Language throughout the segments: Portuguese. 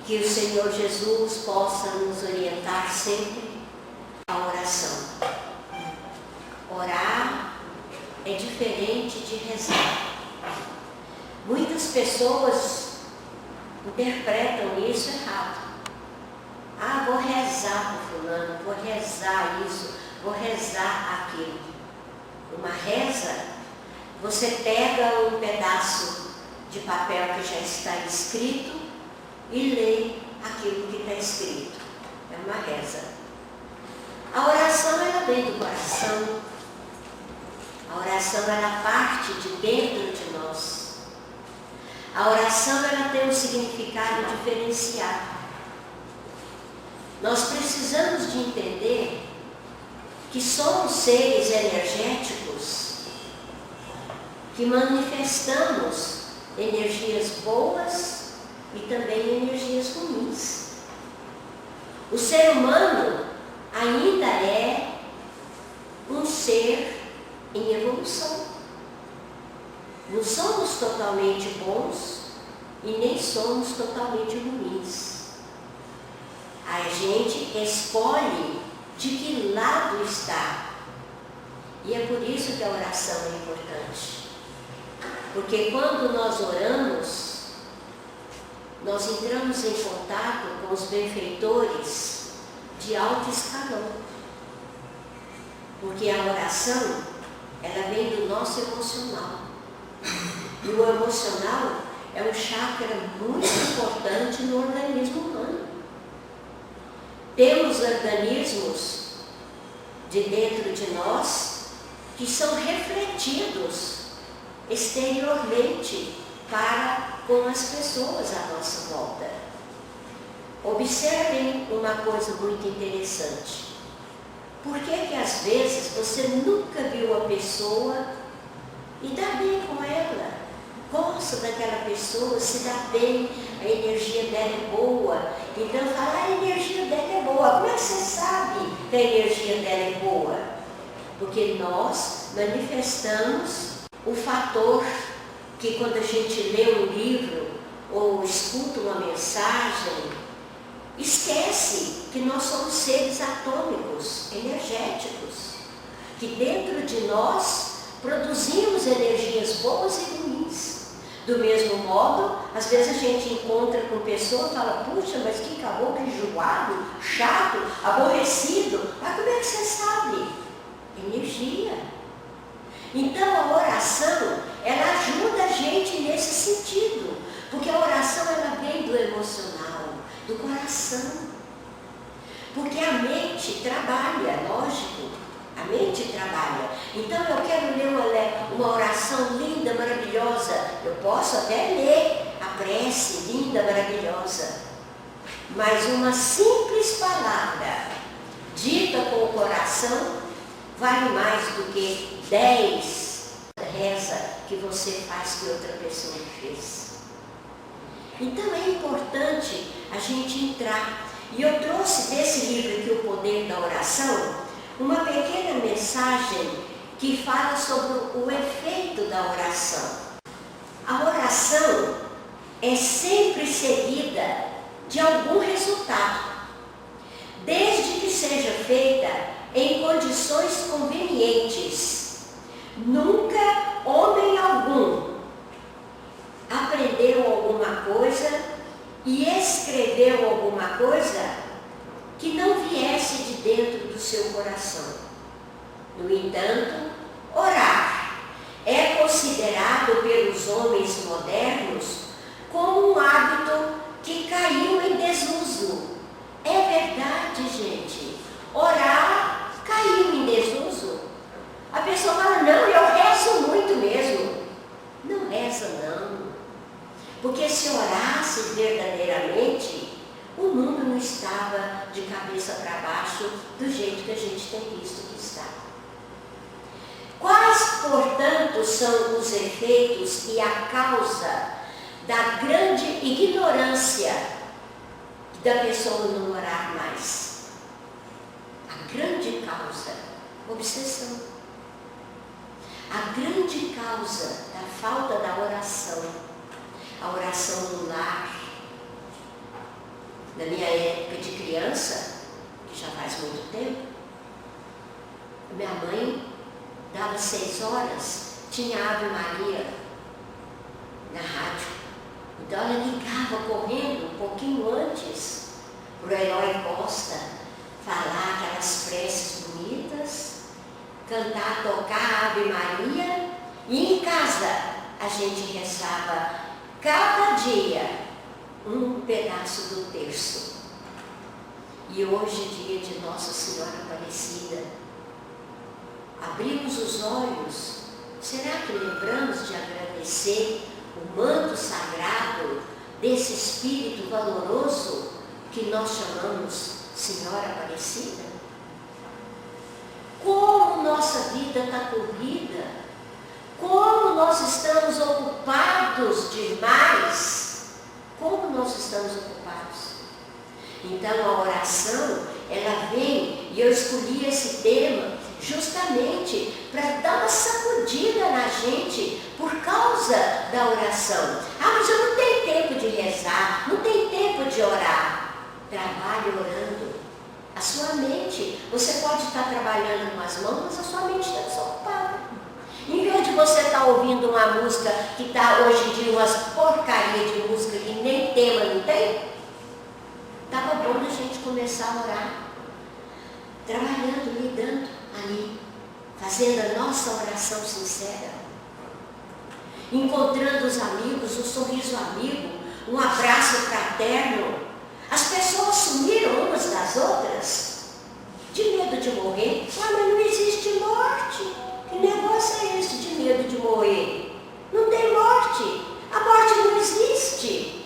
Que o Senhor Jesus possa nos orientar sempre à oração. Orar é diferente de rezar. Muitas pessoas interpretam isso errado. Ah, vou rezar por fulano, vou rezar isso, vou rezar aquilo. Uma reza, você pega um pedaço de papel que já está escrito e lê aquilo que está escrito. É uma reza. A oração, ela vem do coração. A oração, ela parte de dentro de nós. A oração, ela tem um significado diferenciado. Nós precisamos de entender que somos seres energéticos que manifestamos energias boas e também energias ruins. O ser humano ainda é um ser em evolução. Não somos totalmente bons e nem somos totalmente ruins. A gente escolhe de que lado está. E é por isso que a oração é importante. Porque quando nós oramos, nós entramos em contato com os benfeitores de alto escalão. Porque a oração, ela vem do nosso emocional. E o emocional é um chakra muito importante no organismo humano. Temos organismos de dentro de nós que são refletidos exteriormente para com as pessoas à nossa volta. Observem uma coisa muito interessante. Por que às vezes você nunca viu a pessoa e dá bem com ela? Gosta daquela pessoa, se dá bem, a energia dela é boa. Então fala, a energia dela é boa. Como é que você sabe que a energia dela é boa? Porque nós manifestamos o fator que quando a gente lê um livro ou escuta uma mensagem, esquece que nós somos seres atômicos, energéticos, que dentro de nós produzimos energias boas e ruins. Do mesmo modo, às vezes a gente encontra com pessoa e fala, puxa, mas que caboclo enjoado, chato, aborrecido. Mas como é que você sabe? Energia. Então a oração, ela ajuda a gente nesse sentido. Porque a oração, ela vem do emocional, do coração. Porque a mente trabalha, lógico. A mente trabalha. Então eu quero ler uma oração linda, maravilhosa. Eu posso até ler a prece linda, maravilhosa. Mas uma simples palavra dita com o coração vale mais do que 10 reza que você faz que outra pessoa fez. Então é importante a gente entrar. E eu trouxe desse livro aqui, O Poder da Oração, uma pequena mensagem que fala sobre o efeito da oração. A oração é sempre seguida de algum resultado, desde que seja feita em condições convenientes. Nunca homem algum aprendeu alguma coisa e escreveu alguma coisa que não viesse de dentro do seu coração. No entanto, orar é considerado pelos homens modernos como um hábito que caiu em desuso. É verdade, gente. Orar caiu em desuso. A pessoa fala, não, eu rezo muito mesmo. Não reza, não. Porque se orasse verdadeiramente, o mundo não estava de cabeça para baixo do jeito que a gente tem visto que está. Quais, portanto, são os efeitos e a causa da grande ignorância da pessoa não orar mais? A grande causa, obsessão. A grande causa da falta da oração, a oração no lar, Na minha época de criança, que já faz muito tempo, minha mãe dava 6 horas, tinha Ave Maria na rádio. Então ela ligava correndo um pouquinho antes para o Eloy Costa falar aquelas preces bonitas, cantar, tocar Ave Maria, e em casa a gente rezava cada dia um pedaço do terço. E hoje é dia de Nossa Senhora Aparecida. Abrimos os olhos, será que lembramos de agradecer o manto sagrado desse Espírito valoroso que nós chamamos Senhora Aparecida? Como nossa vida está corrida, como nós estamos ocupados demais, como nós estamos ocupados. Então a oração, ela vem, e eu escolhi esse tema justamente para dar uma sacudida na gente por causa da oração. Ah, mas eu não tenho tempo de rezar, não tenho tempo de orar. Trabalhe orando. A sua mente, você pode estar trabalhando com as mãos, mas a sua mente está desocupada. Em vez de você estar ouvindo uma música que está hoje em dia umas porcaria de música que nem tema não tem, estava bom a gente começar a orar. Trabalhando, lidando ali, fazendo a nossa oração sincera, encontrando os amigos, um sorriso amigo, um abraço fraterno. As pessoas sumiram umas das outras, de medo de morrer. Ah, mas não existe morte. Que negócio é esse de medo de morrer? Não tem morte. A morte não existe.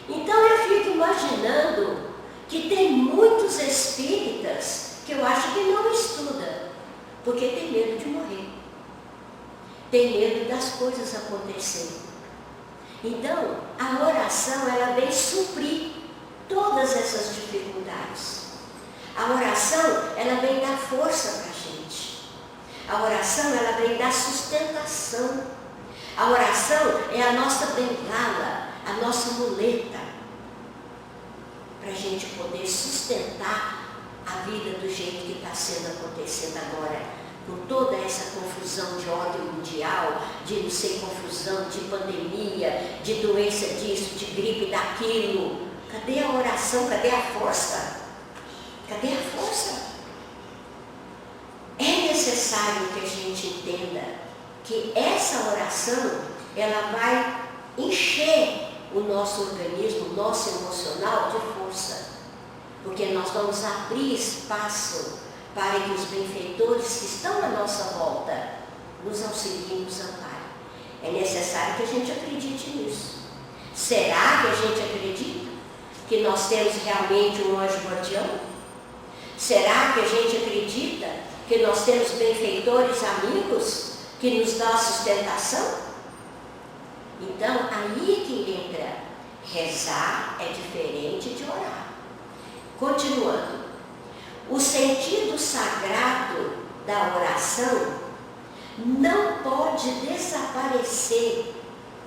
Então eu fico imaginando que tem muitos espíritas que eu acho que não estudam, porque tem medo de morrer. Tem medo das coisas acontecerem. Então, a oração, ela vem suprir todas essas dificuldades. A oração, ela vem dar força para a gente. A oração, ela vem dar sustentação. A oração é a nossa bengala, a nossa muleta, para a gente poder sustentar a vida do jeito que está sendo acontecendo agora, com toda essa confusão de ordem mundial, de não sei, confusão, de pandemia, de doença disso, de gripe daquilo. Cadê a oração? Cadê a força? Cadê a força? É necessário que a gente entenda que essa oração, ela vai encher o nosso organismo, o nosso emocional de força. Porque nós vamos abrir espaço para que os benfeitores que estão à nossa volta nos auxiliem, nos amparem. É necessário que a gente acredite nisso. Será que a gente acredita que nós temos realmente um anjo guardião? Será que a gente acredita que nós temos benfeitores amigos que nos dão a sustentação? Então, aí que entra, rezar é diferente de orar. Continuando, o sentido sagrado da oração não pode desaparecer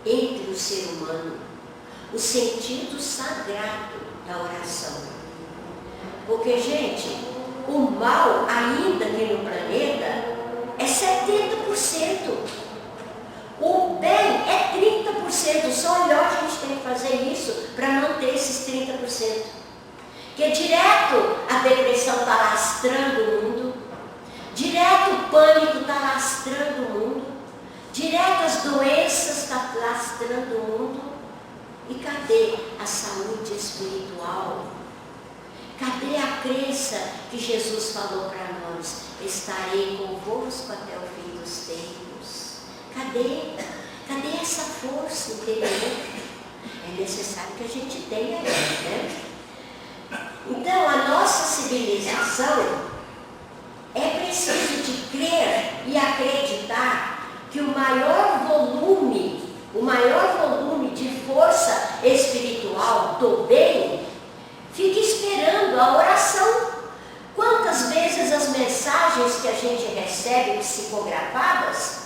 entre o ser humano. O sentido sagrado da oração. Porque, gente, o mal ainda aqui no planeta é 70%. O bem é 30%. Só melhor a gente tem que fazer isso para manter esses 30%. Porque direto a depressão está lastrando o mundo, direto o pânico está lastrando o mundo, direto as doenças estão lastrando o mundo. E cadê a saúde espiritual? Cadê a crença que Jesus falou para nós? Estarei convosco até o fim dos tempos. Cadê? Cadê essa força interior? É necessário que a gente tenha isso, né? Então, a nossa civilização é preciso de crer e acreditar que o maior volume de força espiritual do bem fica esperando a oração. Quantas vezes as mensagens que a gente recebe psicografadas,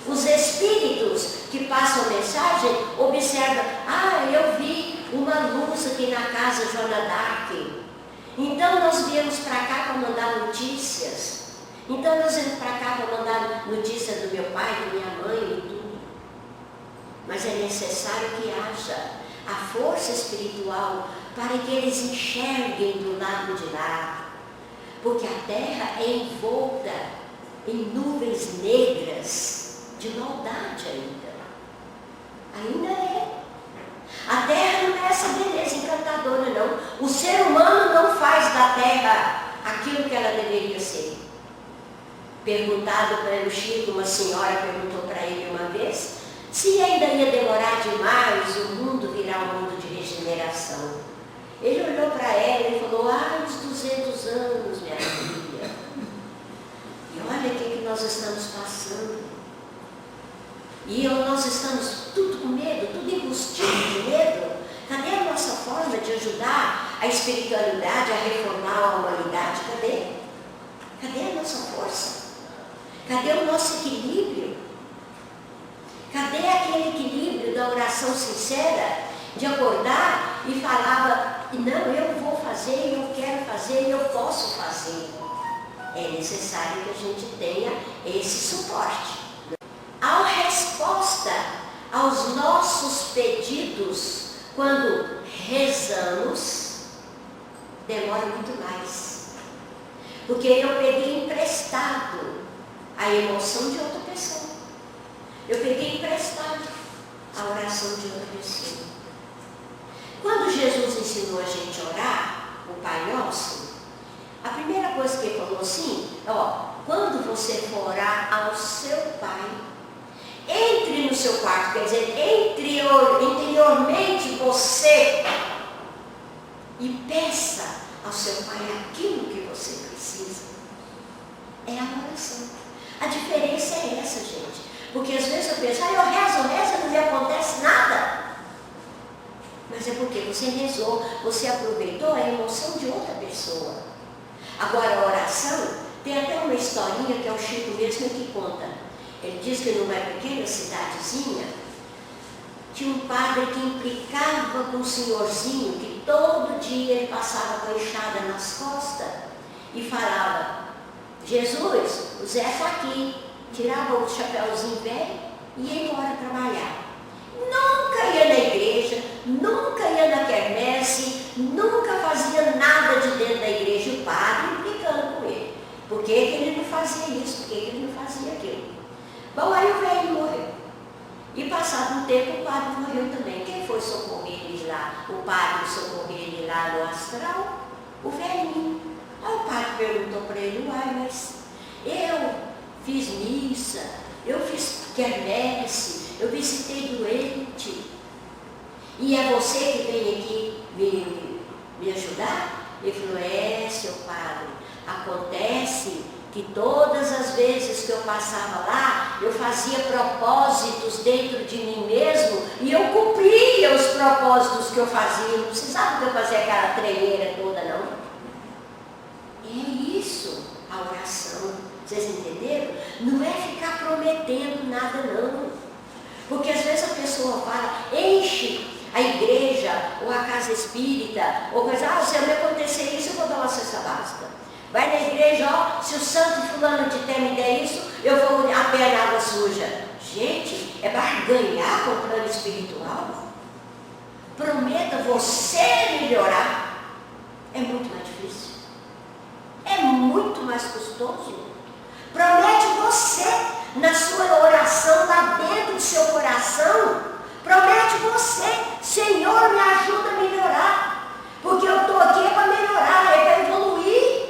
os espíritos que passam mensagem observam, eu vi uma luz aqui na casa Joana d'Arc. Então nós viemos para cá para mandar notícias. Então nós viemos para cá para mandar notícias do meu pai, da minha mãe e tudo. Mas é necessário que haja a força espiritual para que eles enxerguem do lado de lá. Porque a terra é envolta em nuvens negras de maldade ainda. Ainda é. A terra não é essa beleza encantadora, não. O ser humano não faz da terra aquilo que ela deveria ser. Perguntado pelo Chico, uma senhora perguntou para ele uma vez, se ainda ia demorar demais o mundo virar um mundo de regeneração. Ele olhou para ela e falou, uns 200 anos, minha filha. E olha o que nós estamos passando. E nós estamos tudo com medo, tudo embustido de medo. Cadê a nossa forma de ajudar a espiritualidade a reformar a humanidade? Cadê? Cadê a nossa força? Cadê o nosso equilíbrio? Cadê aquele equilíbrio da oração sincera, de acordar e falava, não, eu vou fazer, eu quero fazer, eu posso fazer. É necessário que a gente tenha esse suporte. A resposta aos nossos pedidos, quando rezamos, demora muito mais. Porque eu peguei emprestado a emoção de outra pessoa. Eu peguei emprestado a oração de outra pessoa. Quando Jesus ensinou a gente a orar, o Pai Nosso, a primeira coisa que ele falou assim, quando você for orar ao seu Pai, entre no seu quarto, quer dizer, interiormente você, e peça ao seu Pai aquilo que você precisa. É a oração. A diferença é essa, gente. Porque às vezes eu penso, eu rezo, não me acontece nada. Mas é porque você rezou, você aproveitou a emoção de outra pessoa. Agora a oração, tem até uma historinha que é o Chico mesmo que conta. Ele diz que numa pequena cidadezinha, tinha um padre que implicava com um senhorzinho, que todo dia ele passava com a enxada nas costas e falava, Jesus, o Zé está aqui. Tirava o chapéuzinho velho e ia embora trabalhar. Nunca ia na igreja, nunca ia na quermesse, nunca fazia nada de dentro da igreja. O padre implicando com ele. Por que ele não fazia isso? Por que ele não fazia aquilo? Bom, aí o velho morreu. E passado um tempo o padre morreu também. Quem foi socorrer ele lá? O padre socorrer ele lá no astral? O velhinho. Aí o padre perguntou para ele, mas eu fiz missa, eu fiz quermesse, eu visitei doente. E é você que vem aqui me ajudar? Ele falou, seu padre, acontece que todas as vezes que eu passava lá, eu fazia propósitos dentro de mim mesmo e eu cumpria os propósitos que eu fazia. Não precisava de eu fazer aquela tremeira toda, não. É isso, a oração. Vocês entenderam? Não é ficar prometendo nada, não. Porque às vezes a pessoa fala, enche a igreja, ou a casa espírita, ou coisa, se me acontecer isso, eu vou dar uma cesta básica. Vai na igreja, se o santo fulano de ter me der isso, eu vou a pé na água suja. Gente, é barganhar com o plano espiritual. Prometa você melhorar. É muito mais difícil. É muito mais custoso. Promete você, na sua oração, lá dentro do seu coração, promete você, Senhor, me ajuda a melhorar, porque eu estou aqui para melhorar, é para evoluir,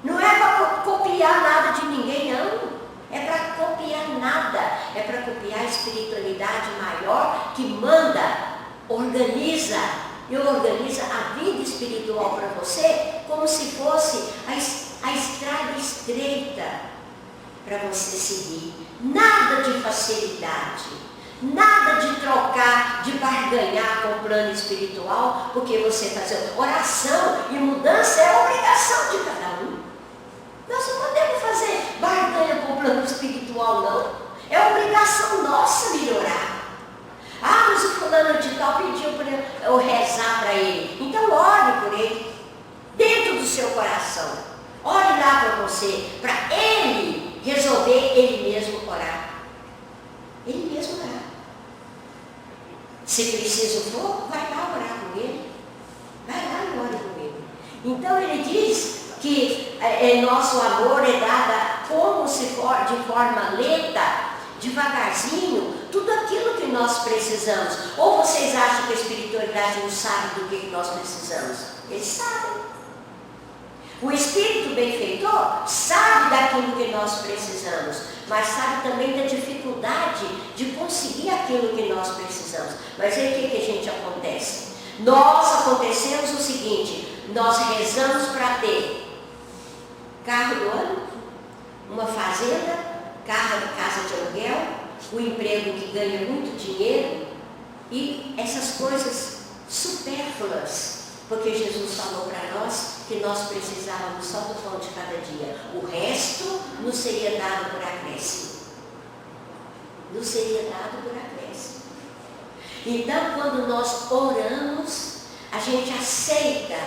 não é para copiar nada de ninguém, não, é para copiar nada, é para copiar a espiritualidade maior que manda, organiza a vida espiritual para você como se fosse a estrada estreita para você seguir. Nada de facilidade, nada de trocar, de barganhar com o plano espiritual, porque você está dizendo, oração e mudança é obrigação de cada um. Nós não podemos fazer barganha com o plano espiritual, não. É obrigação nossa melhorar. Ah, mas o fulano de tal pediu para eu rezar para ele. Então ore por ele, dentro do seu coração. Ore lá para você, para ele resolver ele mesmo orar. Ele mesmo orar. Se preciso for, vai lá orar com ele. Vai lá e ore com ele. Então ele diz que nosso amor é dado como se for, de forma lenta, devagarzinho, tudo aquilo que nós precisamos. Ou vocês acham que a espiritualidade não sabe do que nós precisamos? Eles sabem. O espírito benfeitor sabe daquilo que nós precisamos, mas sabe também da dificuldade de conseguir aquilo que nós precisamos. Mas aí o que a gente acontece? Nós acontecemos o seguinte: nós rezamos para ter carro do ano, uma fazenda, casa de aluguel, um emprego que ganha muito dinheiro e essas coisas supérfluas. Porque Jesus falou para nós que nós precisávamos só do pão de cada dia. O resto nos seria dado por acréscimo. Nos seria dado por acréscimo. Então, quando nós oramos, a gente aceita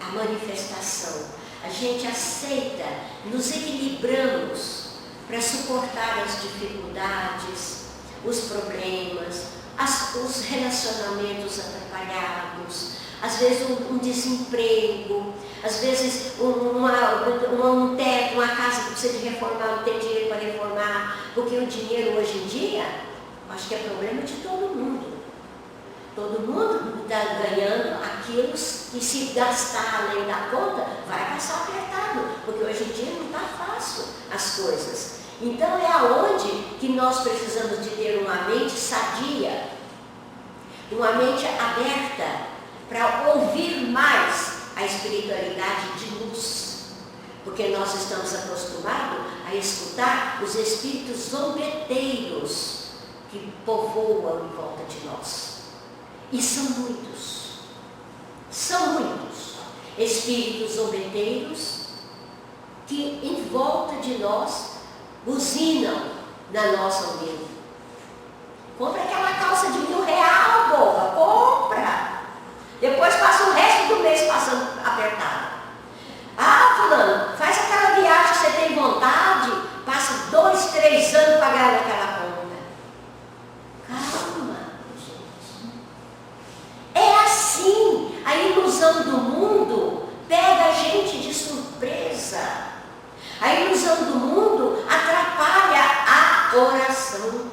a manifestação. A gente aceita, nos equilibramos para suportar as dificuldades, os problemas, os relacionamentos atrapalhados, às vezes um desemprego, às vezes um teto, uma casa que precisa de reformar, não tem dinheiro para reformar, porque o dinheiro hoje em dia, acho que é problema de todo mundo. Todo mundo está ganhando aquilo que, se gastar além da conta, vai passar apertado, porque hoje em dia não está fácil as coisas. Então é aonde que nós precisamos de ter uma mente sadia, uma mente aberta, para ouvir mais a espiritualidade de luz, porque nós estamos acostumados a escutar os espíritos zombeteiros que povoam em volta de nós. E são muitos espíritos zombeteiros que em volta de nós buzinam na nossa orelha. Compra aquela calça de R$1.000, boba, compra! Depois passa o resto do mês passando apertado. Ah, fulano, faz aquela viagem que você tem vontade, passa 2, 3 anos pagando aquela conta. Calma, gente. É assim, a ilusão do mundo pega a gente de surpresa. A ilusão do mundo atrapalha a oração.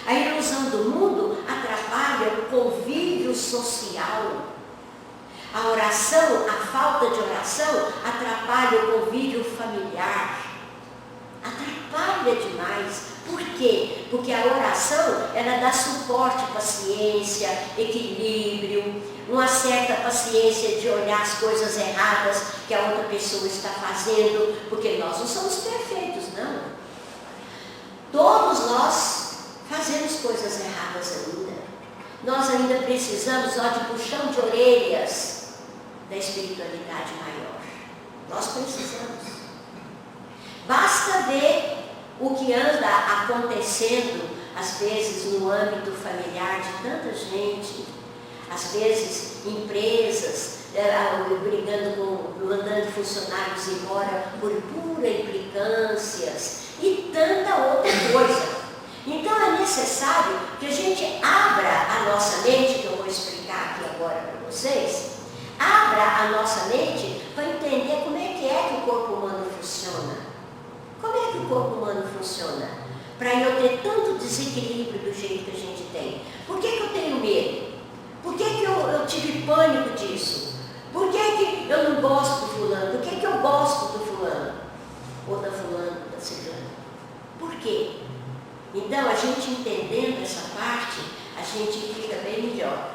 A ilusão do mundo atrapalha o convívio social. A oração, a falta de oração, atrapalha o convívio familiar. Atrapalha demais. Por quê? Porque a oração, ela dá suporte, paciência, equilíbrio, uma certa paciência de olhar as coisas erradas que a outra pessoa está fazendo, porque nós não somos perfeitos, não. Todos nós fazemos coisas erradas ainda. Nós ainda precisamos de puxão de orelhas da espiritualidade maior. Nós precisamos. Basta ver o que anda acontecendo, às vezes, no âmbito familiar de tanta gente, às vezes, empresas, mandando funcionários embora por pura implicâncias e tanta outra coisa. Então é necessário que a gente abra a nossa mente, que eu vou explicar aqui agora para vocês, abra a nossa mente para entender como é que o corpo humano funciona. Como é que o corpo humano funciona? Para eu ter tanto desequilíbrio do jeito que a gente tem. Por que eu tenho medo? Por que eu tive pânico disso? Por que eu não gosto do fulano? Por que eu gosto do fulano? Ou da fulana, da cigana? Por quê? Então, a gente entendendo essa parte, a gente fica bem melhor.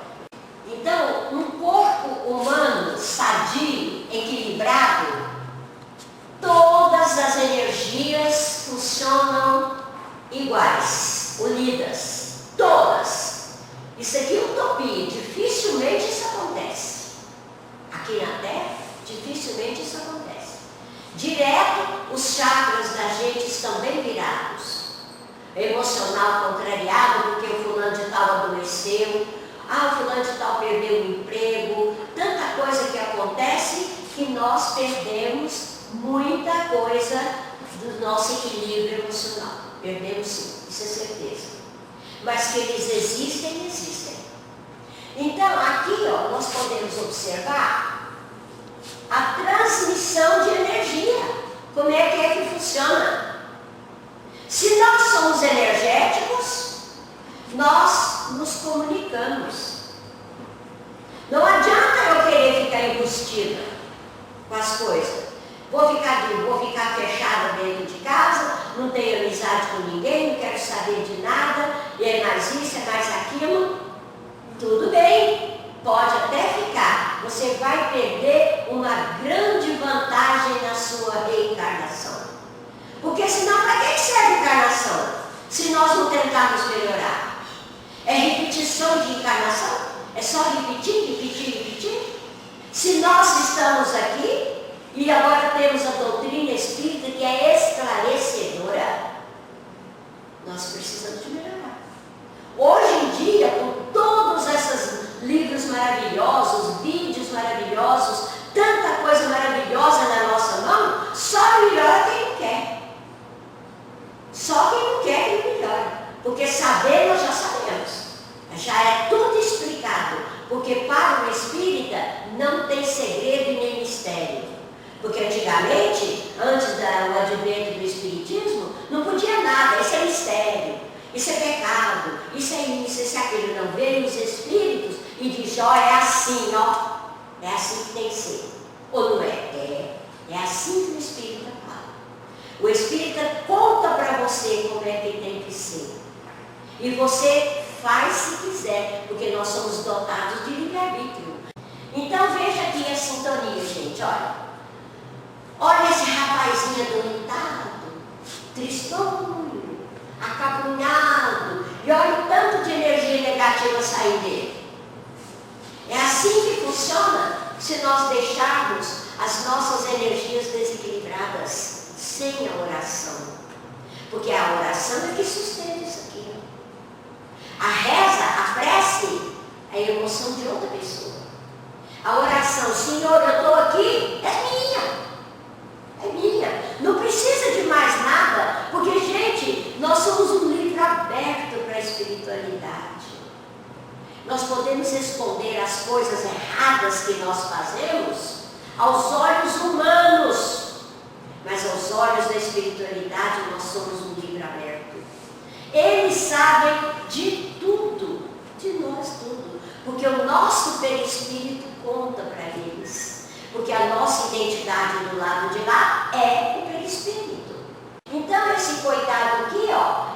Então, um corpo humano sadio, equilibrado, todas as energias funcionam iguais, unidas, todas. Isso aqui é utopia, dificilmente isso acontece. Aqui na Terra, dificilmente isso acontece. Direto, os chakras da gente estão bem virados. Emocional contrariado, porque o fulano de adoeceu, o fulano de tal perdeu o emprego, tanta coisa que acontece que nós perdemos muita coisa do nosso equilíbrio emocional. Perdemos sim, isso é certeza. Mas que eles existem, existem. Então, aqui nós podemos observar a transmissão de energia. Como é que funciona? Se nós somos energéticos, nós nos comunicamos. Não adianta eu querer ficar embustida com as coisas. Vou ficar fechada dentro de casa, não tenho amizade com ninguém, não quero saber de nada, e é mais isso, é mais aquilo. Tudo bem, pode até ficar. Você vai perder uma grande vantagem na sua reencarnação. Porque senão, para que serve a encarnação? Se nós não tentarmos melhorar. É repetição de encarnação? É só repetir, repetir, repetir? Se nós estamos aqui, e agora temos a doutrina espírita que é esclarecedora, nós precisamos de melhorar. Hoje em dia, com todos esses livros maravilhosos, vídeos maravilhosos, tanta coisa maravilhosa na nossa mão, só melhora quem não quer. Só quem não quer que melhora. Porque saber nós já sabemos. Já é tudo explicado. Porque para o espírita não tem segredo e nem mistério. Porque antigamente, antes do advento do espiritismo, não podia nada, isso é mistério, isso é pecado, isso é isso, isso é aquilo. Não, veio os espíritos e diz, é assim, é assim que tem que ser. Ou não é? É assim que o espírita fala. O espírita conta para você como é que tem que ser. E você faz se quiser, porque nós somos dotados de livre-arbítrio. Então veja aqui a sintonia, gente, olha. Olha esse rapazinho adoentado, tristonho, acabrunhado, e olha o tanto de energia negativa sair dele. É assim que funciona se nós deixarmos as nossas energias desequilibradas sem a oração. Porque a oração é que sustenta isso aqui. A reza, a prece, é a emoção de outra pessoa. A oração, Senhor, eu estou aqui, é minha. É minha. Não precisa de mais nada, porque, gente, nós somos um livro aberto para a espiritualidade. Nós podemos responder às coisas erradas que nós fazemos aos olhos humanos, mas aos olhos da espiritualidade nós somos um livro aberto. Eles sabem de tudo, de nós tudo, porque o nosso perispírito conta para eles. Porque a nossa identidade do lado de lá é o perispírito. Então esse coitado aqui,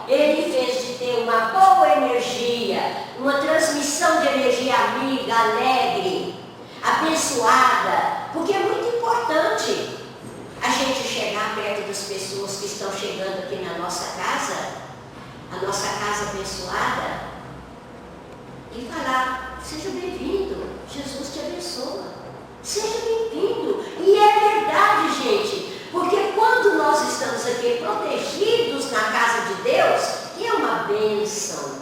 ele fez de ter uma boa energia, uma transmissão de energia amiga, alegre, abençoada, porque é muito importante a gente chegar perto das pessoas que estão chegando aqui na nossa casa, a nossa casa abençoada, e falar, seja bem-vindo, Jesus te abençoa. Seja bem-vindo. E é verdade, gente, porque quando nós estamos aqui protegidos na casa de Deus, é uma bênção.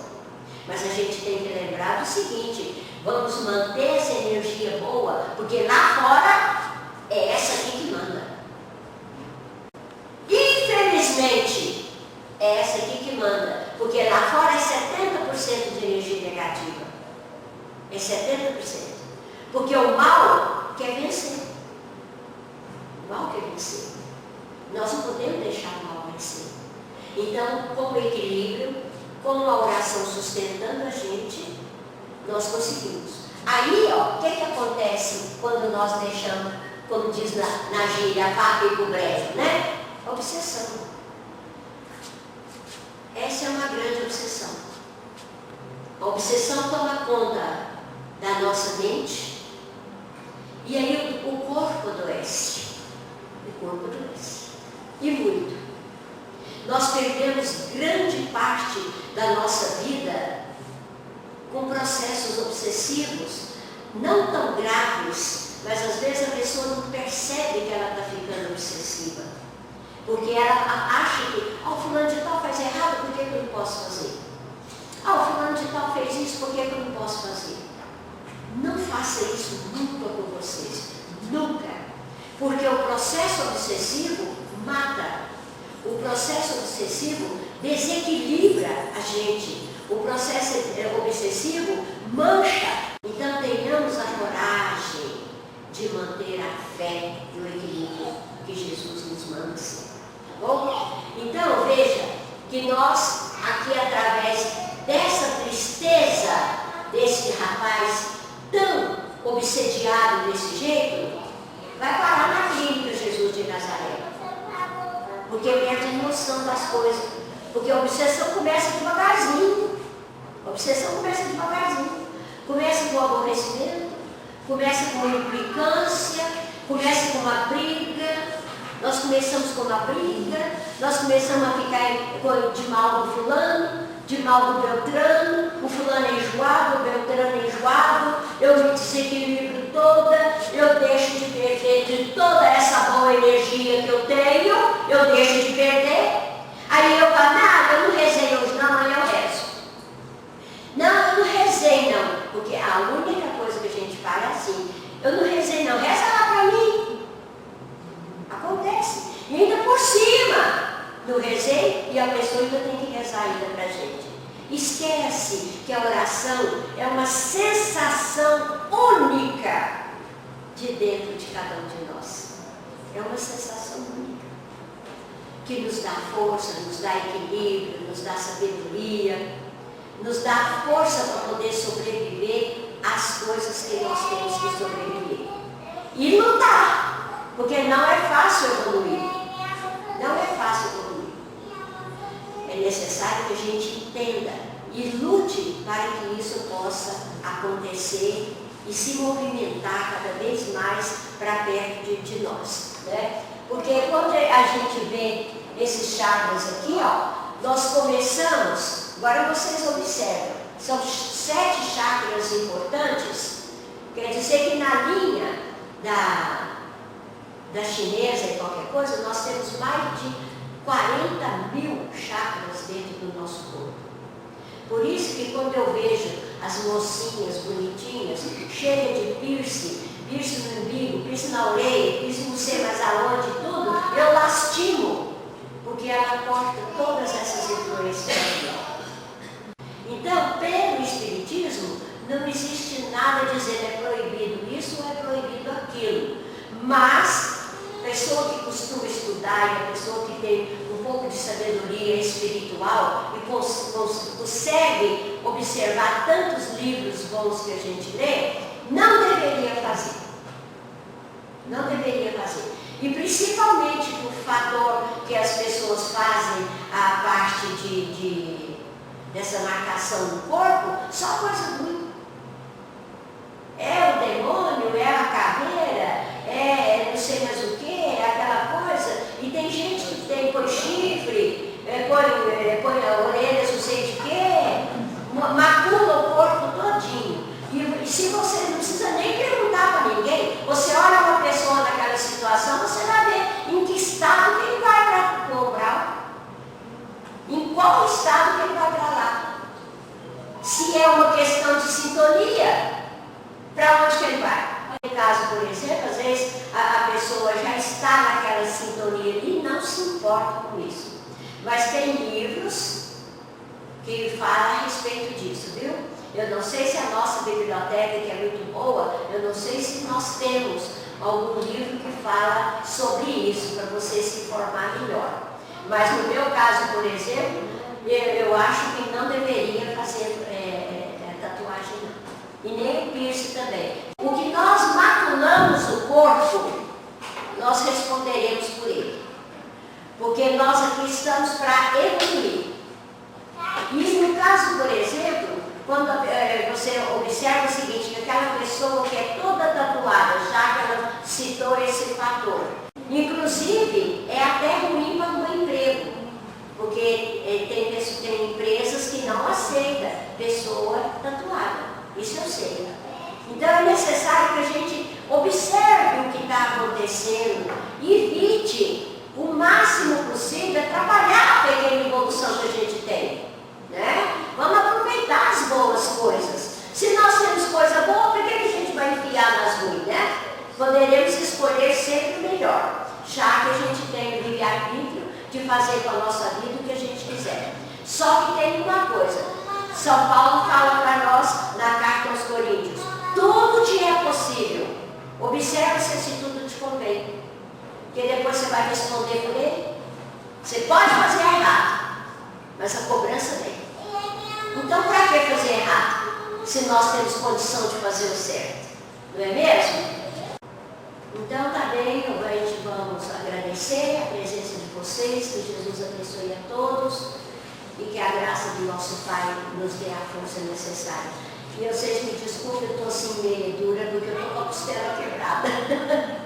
Mas a gente tem que lembrar do seguinte, vamos manter essa energia boa, porque lá fora é essa aqui que manda. Infelizmente, é essa aqui que manda, porque lá fora é 70% de energia negativa. É 70%. Porque o mal quer vencer. O mal quer vencer. Nós não podemos deixar o mal vencer. Então, com o equilíbrio, com a oração sustentando a gente, nós conseguimos. Aí, o que acontece quando nós deixamos, como diz na gíria, a faca e o brejo, né? Obsessão. Essa é uma grande obsessão. A obsessão toma conta da nossa mente. E aí o corpo adoece. O corpo adoece. E muito. Nós perdemos grande parte da nossa vida com processos obsessivos, não tão graves, mas às vezes a pessoa não percebe que ela está ficando obsessiva. Porque ela acha que, fulano de tal faz errado, por que eu não posso fazer? Ah, o fulano de tal fez isso, por que eu não posso fazer? Não faça isso nunca com vocês. Nunca. Porque o processo obsessivo mata. O processo obsessivo desequilibra a gente. O processo obsessivo mancha. Então tenhamos a coragem de manter a fé e o equilíbrio que Jesus nos manda ser. Tá bom? Então veja que nós, aqui através dessa tristeza desse rapaz tão obsediado desse jeito, vai parar na clínica Jesus de Nazaré. Porque perde a noção das coisas. Porque a obsessão começa devagarzinho. A obsessão começa devagarzinho. Começa com o aborrecimento, começa com a implicância, começa com uma briga. Nós começamos com uma briga, nós começamos a ficar de mal do fulano, de mal do Beltrano, o fulano é enjoado, o Beltrano é enjoado, eu me desequilibro toda, eu deixo de perder de toda essa boa energia que eu tenho, eu deixo de perder. Aí eu falo, nada, eu não rezei hoje, não, amanhã eu rezo. Não, eu não rezei não, porque a única coisa que a gente fala é assim, eu não rezei não, reza lá pra mim. Acontece. E ainda por cima, não rezei e a pessoa ainda tem que rezar ainda pra gente. Esquece que a oração é uma sensação única de dentro de cada um de nós. É uma sensação única. Que nos dá força, nos dá equilíbrio, nos dá sabedoria, nos dá força para poder sobreviver às coisas que nós temos que sobreviver. E lutar. Porque não é fácil evoluir. Não é fácil evoluir. É necessário que a gente entenda e lute para que isso possa acontecer e se movimentar cada vez mais para perto de nós. Né? Porque quando a gente vê esses chakras aqui, ó, nós começamos, agora vocês observam, são 7 chakras importantes, quer dizer que na linha da chinesa e qualquer coisa, nós temos mais de 40.000 chakras dentro do nosso corpo. Por isso que quando eu vejo as mocinhas bonitinhas, cheias de piercing no umbigo, piercing na orelha, piercing não sei mais aonde, tudo, eu lastimo, porque ela corta todas essas influências aqui. Então, pelo Espiritismo, não existe nada dizendo é proibido isso ou é proibido aquilo. Mas a pessoa que costuma estudar e a pessoa que tem um pouco de sabedoria espiritual e consegue observar tantos livros bons que a gente lê, não deveria fazer. Não deveria fazer. E principalmente por fator que as pessoas fazem a parte dessa marcação no corpo, só coisa ruim. É o demônio, é a carreira, é não sei mais o que, é aquela coisa. E tem gente que põe chifre, põe orelhas não sei de quê, macula o corpo todinho. E se você não precisa nem perguntar para ninguém, você olha uma pessoa naquela situação, você vai ver em que estado que ele vai para o umbral. Em qual estado que ele vai para lá. Se é uma questão de sintonia, para onde que ele vai? No caso, por exemplo, às vezes a pessoa já está naquela sintonia ali e não se importa com isso. Mas tem livros que falam a respeito disso, viu? Eu não sei se a nossa biblioteca, que é muito boa, eu não sei se nós temos algum livro que fala sobre isso, para você se informar melhor. Mas no meu caso, por exemplo, eu acho que não deveria fazer tatuagem não. E nem o piercing também. O que nós maculamos o corpo, nós responderemos por ele. Porque nós aqui estamos para evoluir. E no caso, por exemplo, quando você observa o seguinte, que aquela pessoa que é toda tatuada, já que ela citou esse fator, inclusive é até ruim para um emprego, porque tem empresas que não aceitam pessoa tatuada, isso eu sei. Então é necessário que a gente observe o que está acontecendo e evite o máximo possível atrapalhar a pequena evolução que a gente tem. Né? Vamos aproveitar ruim, né? Poderemos escolher sempre o melhor, já que a gente tem o livre-arbítrio de fazer com a nossa vida o que a gente quiser. Só que tem uma coisa, São Paulo fala para nós na carta aos Coríntios, tudo te é possível. Observa se tudo te convém, porque depois você vai responder por ele. Você pode fazer errado, mas a cobrança vem. Então, para que fazer errado, se nós temos condição de fazer o certo? Não é mesmo? Então, tá bem, hoje vamos agradecer a presença de vocês, que Jesus abençoe a todos e que a graça de nosso Pai nos dê a força necessária. E vocês me desculpem, eu estou assim meio dura, porque eu estou com a costela quebrada.